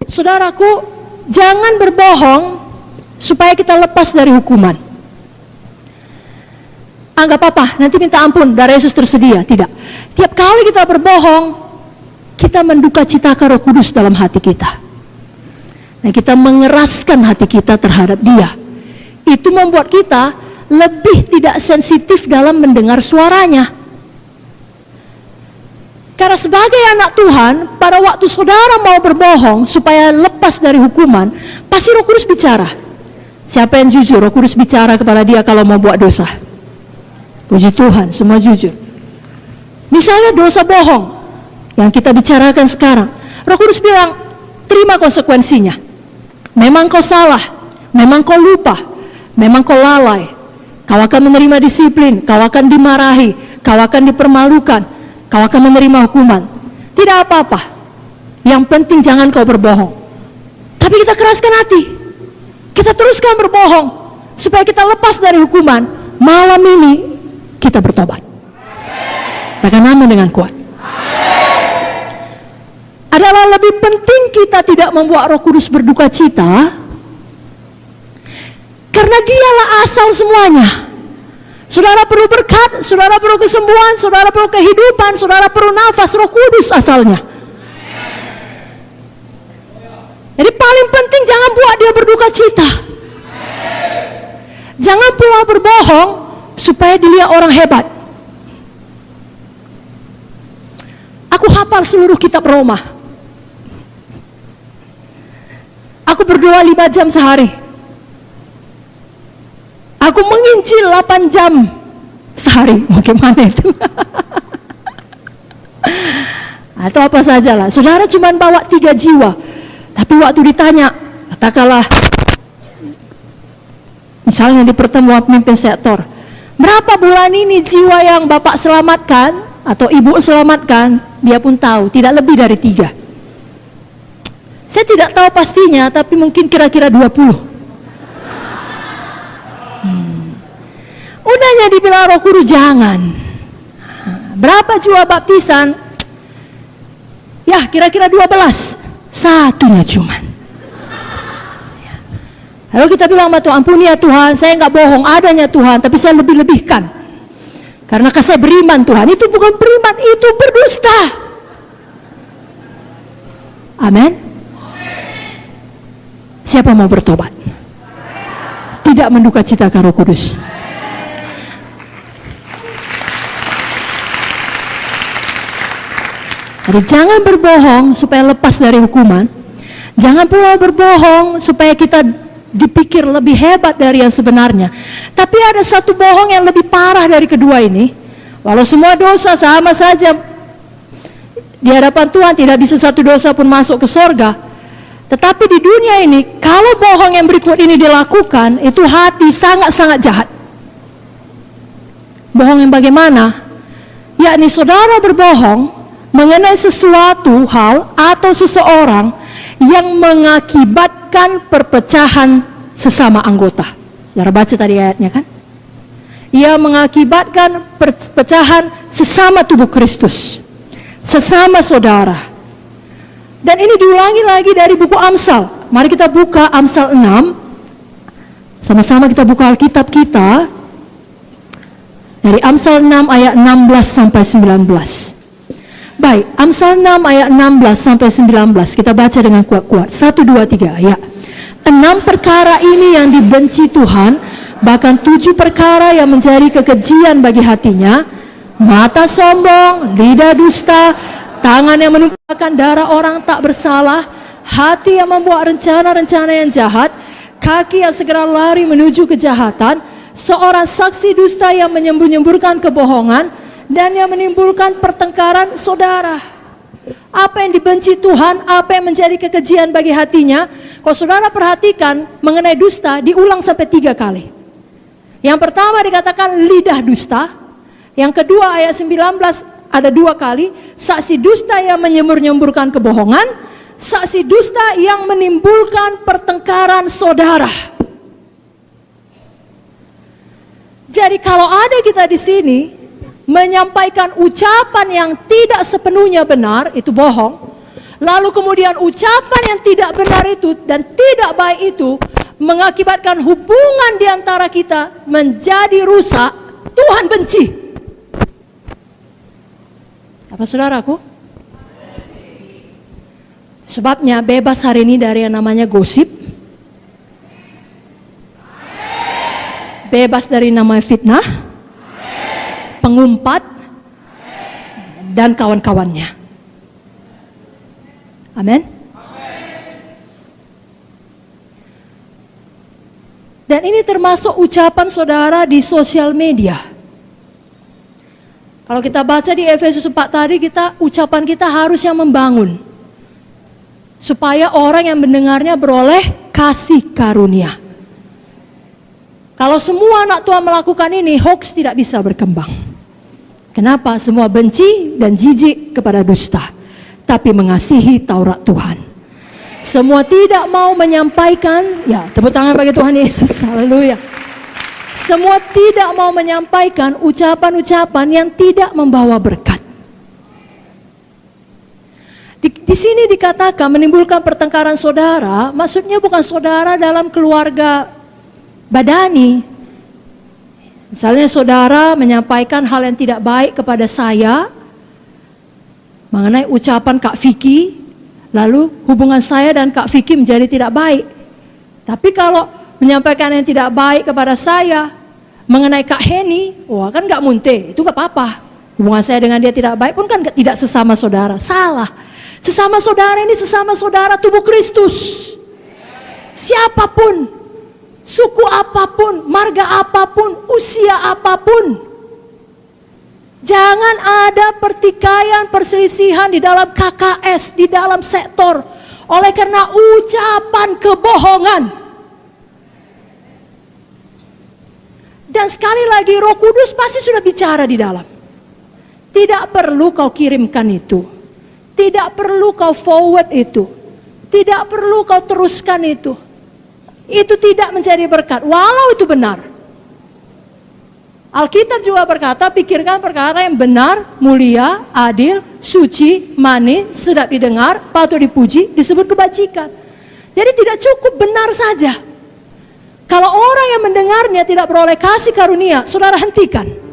Saudaraku, jangan berbohong supaya kita lepas dari hukuman. Anggap apa? Nanti minta ampun, darah Yesus tersedia. Tidak. Tiap kali kita berbohong, kita menduka citakan Roh Kudus dalam hati kita. Nah, kita mengeraskan hati kita terhadap Dia. Itu membuat kita lebih tidak sensitif dalam mendengar suaranya. Karena sebagai anak Tuhan, pada waktu saudara mau berbohong supaya lepas dari hukuman, pasti Roh Kudus bicara. Siapa yang jujur? Roh Kudus bicara kepada dia kalau mau buat dosa. Puji Tuhan, semua jujur. Misalnya dosa bohong yang kita bicarakan sekarang, Roh Kudus bilang, terima konsekuensinya. Memang kau salah, memang kau lupa, memang kau lalai. Kau akan menerima disiplin, kau akan dimarahi, kau akan dipermalukan, kau akan menerima hukuman. Tidak apa-apa. Yang penting jangan kau berbohong. Tapi kita keraskan hati. Kita teruskan berbohong supaya kita lepas dari hukuman. Malam ini kita bertobat. Katakan amin dengan kuat. Adalah lebih penting kita tidak membuat Roh Kudus berduka cita, karena Dialah asal semuanya. Saudara perlu berkat, saudara perlu kesembuhan, saudara perlu kehidupan, saudara perlu nafas, Roh Kudus asalnya. Jadi paling penting jangan buat dia berduka cita. Jangan pula berbohong supaya dilihat orang hebat. Aku hafal seluruh kitab Roma. Aku berdoa 5 jam sehari. Aku menginjil 8 jam sehari. Bagaimana itu? Atau apa sajalah. Saudara cuma bawa 3 jiwa. Tapi waktu ditanya, katakanlah, misalnya di pertemuan pemimpin sektor, berapa bulan ini jiwa yang Bapak selamatkan atau Ibu selamatkan? Dia pun tahu, tidak lebih dari 3. Saya tidak tahu pastinya, tapi mungkin kira-kira 20. Udahnya dibilang Roh Kudus jangan. Berapa jiwa baptisan? Ya kira-kira 12. Satunya cuman. Lalu kita bilang sama Tuhan, ampuni ya Tuhan, saya nggak bohong, adanya Tuhan, tapi saya lebih-lebihkan. Karena saya beriman Tuhan. Itu bukan beriman, itu berdusta. Amin. Siapa mau bertobat? Tidak menduka citakan Roh Kudus. Jadi jangan berbohong supaya lepas dari hukuman. Jangan pula berbohong supaya kita dipikir lebih hebat dari yang sebenarnya. Tapi ada satu bohong yang lebih parah dari kedua ini. Walau semua dosa sama saja di hadapan Tuhan, tidak bisa satu dosa pun masuk ke sorga. Tetapi di dunia ini, kalau bohong yang berikut ini dilakukan, itu hati sangat-sangat jahat. Bohong yang bagaimana? Yakni saudara berbohong mengenai sesuatu hal atau seseorang yang mengakibatkan perpecahan sesama anggota. Saudara baca tadi ayatnya kan? Ia mengakibatkan perpecahan sesama tubuh Kristus, sesama saudara. Dan ini diulangi lagi dari buku Amsal. Mari kita buka Amsal 6. Sama-sama kita buka Alkitab kita. Dari Amsal 6 ayat 16 sampai 19. Baik, Amsal 6 ayat 16 sampai 19. Kita baca dengan kuat-kuat. 1, 2, 3 ya. 6 perkara ini yang dibenci Tuhan, bahkan 7 perkara yang menjadi kekejian bagi hatinya: mata sombong, lidah dusta, tangan yang menumpahkan darah orang tak bersalah, hati yang membuat rencana-rencana yang jahat, kaki yang segera lari menuju kejahatan, seorang saksi dusta yang menyembur-nyemburkan kebohongan, dan yang menimbulkan pertengkaran saudara. Apa yang dibenci Tuhan, apa yang menjadi kekejian bagi hatinya? Kalau saudara perhatikan mengenai dusta, diulang sampai 3 kali. Yang pertama dikatakan lidah dusta. Yang kedua ayat 19 ada 2 kali, saksi dusta yang menyembur-nyemburkan kebohongan, saksi dusta yang menimbulkan pertengkaran saudara. Jadi kalau ada kita di sini menyampaikan ucapan yang tidak sepenuhnya benar, itu bohong. Lalu kemudian ucapan yang tidak benar itu dan tidak baik itu mengakibatkan hubungan di antara kita menjadi rusak. Tuhan benci. Apa saudaraku? Sebabnya bebas hari ini dari yang namanya gosip. Bebas dari namanya fitnah, pengumpat, dan kawan-kawannya. Amin. Dan ini termasuk ucapan saudara di sosial media. Kalau kita baca di Efesus 4 tadi, ucapan kita harus yang membangun. Supaya orang yang mendengarnya beroleh kasih karunia. Kalau semua anak Tuhan melakukan ini, hoax tidak bisa berkembang. Kenapa? Semua benci dan jijik kepada dusta, tapi mengasihi Taurat Tuhan. Semua tidak mau menyampaikan, ya tepuk tangan bagi Tuhan Yesus, haleluya. Semua tidak mau menyampaikan ucapan-ucapan yang tidak membawa berkat. Di sini dikatakan menimbulkan pertengkaran saudara, maksudnya bukan saudara dalam keluarga badani. Misalnya saudara menyampaikan hal yang tidak baik kepada saya mengenai ucapan Kak Vicky, lalu hubungan saya dan Kak Vicky menjadi tidak baik. Tapi kalau menyampaikan yang tidak baik kepada saya mengenai Kak Heni, wah kan gak munte, itu gak apa-apa. Hubungan saya dengan dia tidak baik pun kan tidak sesama saudara. Salah. Sesama saudara ini sesama saudara tubuh Kristus. Siapapun, suku apapun, marga apapun, usia apapun. Jangan ada pertikaian, perselisihan di dalam KKS, di dalam sektor. Oleh karena ucapan kebohongan. Dan sekali lagi Roh Kudus pasti sudah bicara di dalam. Tidak perlu kau kirimkan itu. Tidak perlu kau forward itu. Tidak perlu kau teruskan itu. Itu tidak menjadi berkat, walau itu benar. Alkitab juga berkata, pikirkan perkara yang benar, mulia, adil, suci, manis, sedap didengar, patut dipuji, disebut kebajikan. Jadi tidak cukup benar saja. Kalau orang yang mendengarnya tidak beroleh kasih karunia, saudara hentikan.